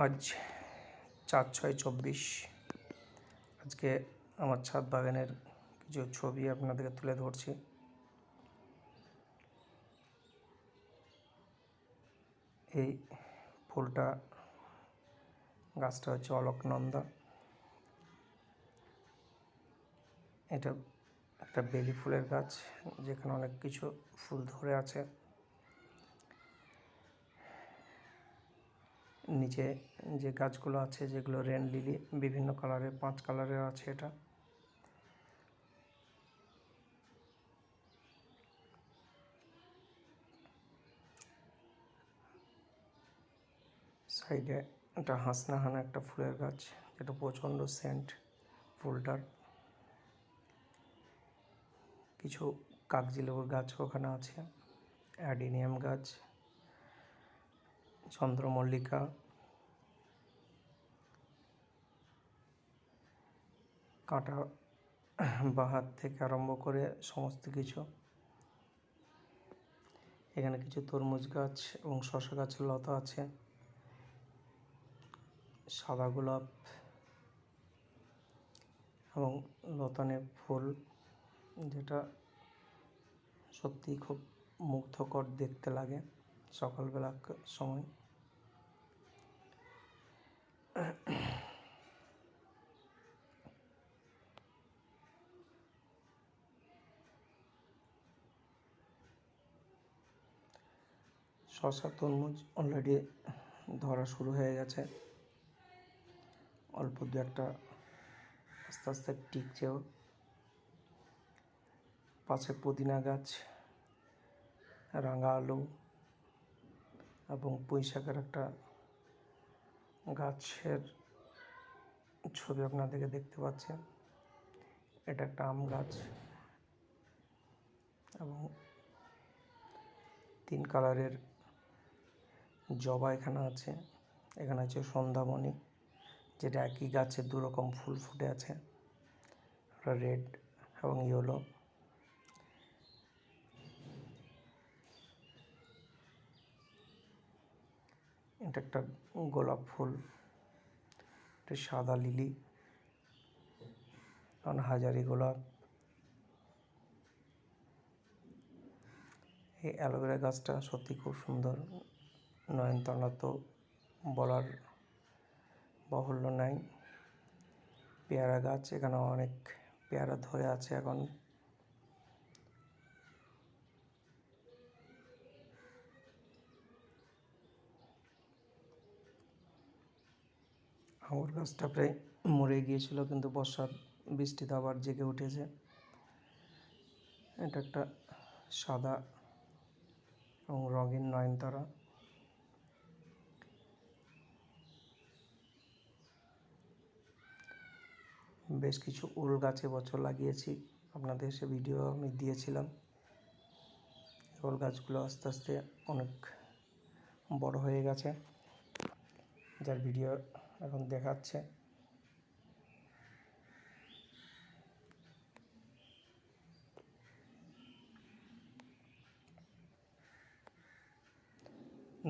আজ 4/6/24। আজকে আমার ছাদ বাগানের কিছু ছবি আপনাদেরকে তুলে ধরছি। এই ফুলটা গাছটা হচ্ছে অলকনন্দা। এটা একটা বেলি ফুলের গাছ, যেখানে অনেক কিছু ফুল ধরে আছে। নিচে যে গাছগুলো আছে, যেগুলো রেন লিলি, বিভিন্ন কালারের, 5 কালারের আছে। এটা সাইডে একটা হাসনাহানা একটা ফুলের গাছ, যেটা প্রচণ্ড সেন্ট ফুলটার। কিছু কাগজি লেবুর গাছ ওখানে আছে, অ্যাডিনিয়াম গাছ, চন্দ্রমল্লিকা, কাঁটা বাহার থেকে আরম্ভ করে সমস্ত কিছু। এখানে কিছু তরমুজ গাছ এবং শসা গাছের লতা আছে, সাদা গোলাপ এবং লতানে ফুল, যেটা সত্যিই খুব মুগ্ধকর দেখতে লাগে সকালবেলার সময়। শসা তরমুজ অলরেডি ধরা শুরু হয়ে গেছে, অল্প দু একটা আস্তে আস্তে টিকছেও। পাশে পুদিনা গাছ, রাঙা আলু এবং পুঁই শাকের একটা গাছের ছবি আপনাদেরকে দেখতে পাচ্ছেন। এটা একটা আম গাছ এবং 3 কালারের জবা এখানে আছে। এখানে আছে সন্ধ্যামণি, যেটা একই গাছে 2 রকম ফুল ফুটে আছে, একটা রেড এবং ইয়েলো। এটা একটা গোলাপ ফুল, এটা সাদা লিলি, কারণ হাজারি গোলাপ। এই অ্যালোভেরা গাছটা সত্যি খুব সুন্দর, নয়নতারা তো বলার বাহুল্য নাই। পেয়ারা গাছ, এখানে অনেক পেয়ারা ধরে আছে এখন। আঙুর গাছটা প্রায় মরে গিয়েছিল, কিন্তু বর্ষার বৃষ্টিতে আবার জেগে উঠেছে। এটা একটা সাদা এবং রঙিন নয়নতারা। বেশ কিছু উল গাছ এবছর লাগিয়েছি, আপনাদের সে ভিডিও আমি দিয়েছিলাম। উল গাছগুলো আস্তে আস্তে অনেক বড় হয়ে গেছে, যার ভিডিও এখন দেখাচ্ছে।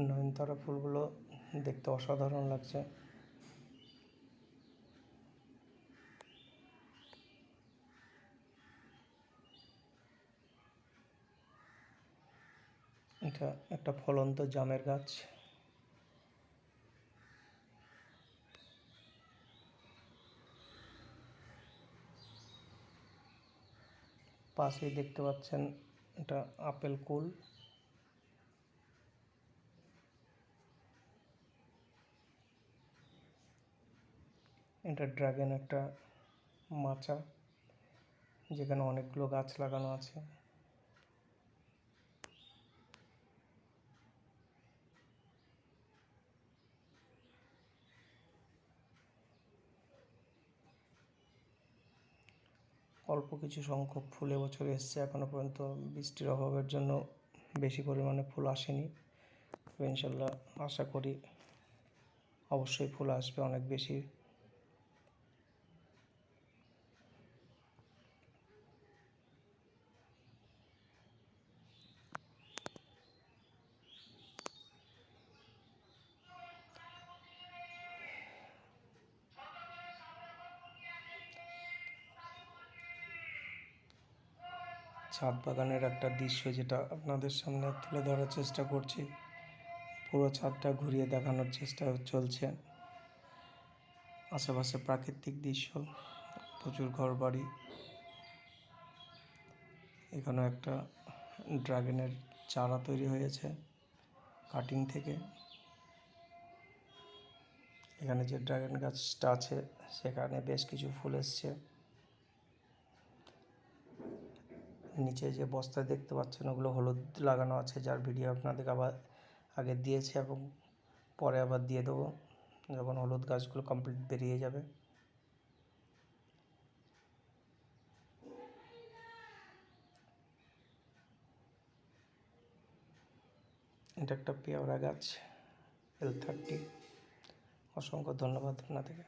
নয়নতারা ফুলগুলো দেখতে অসাধারণ লাগছে। এটা একটা ফলন্ত জামের গাছ। পাশেই দেখতে পাচ্ছেন এটা আপেল কুল। এটা ড্রাগন একটা মাচা, যেখানে অনেকগুলো গাছ লাগানো আছে। অল্প কিছু সংখ্যক ফুল এবছর এসছে, এখনও পর্যন্ত বৃষ্টির অভাবের জন্য বেশি পরিমাণে ফুল আসেনি। ইনশাল্লাহ আশা করি অবশ্যই ফুল আসবে অনেক বেশি। ছাদ বাগানের একটা দৃশ্য যেটা আপনাদের সামনে তুলে ধরার চেষ্টা করছি। পুরো ছাদটা ঘুরিয়ে দেখানোর চেষ্টা চলছে। আশেপাশে প্রাকৃতিক দৃশ্য, প্রচুর ঘরবাড়ি। এখানে একটা ড্রাগনের চারা তৈরি হয়েছে কাটিং থেকে। এখানে যে ড্রাগন গাছটা আছে সেখানে বেশ কিছু ফুল এসছে। নিচে যে বস্তা দেখতে পাচ্ছেন ওগুলো হলুদ লাগানো আছে, যার ভিডিও আপনাদেরকে আবার আগে দিয়েছি এবং পরে আবার দিয়ে দেবো যখন হলুদ গাছগুলো কমপ্লিট বেরিয়ে যাবে। এটা একটা পেয়ারা গাছ L30। অসংখ্য ধন্যবাদ আপনাদেরকে।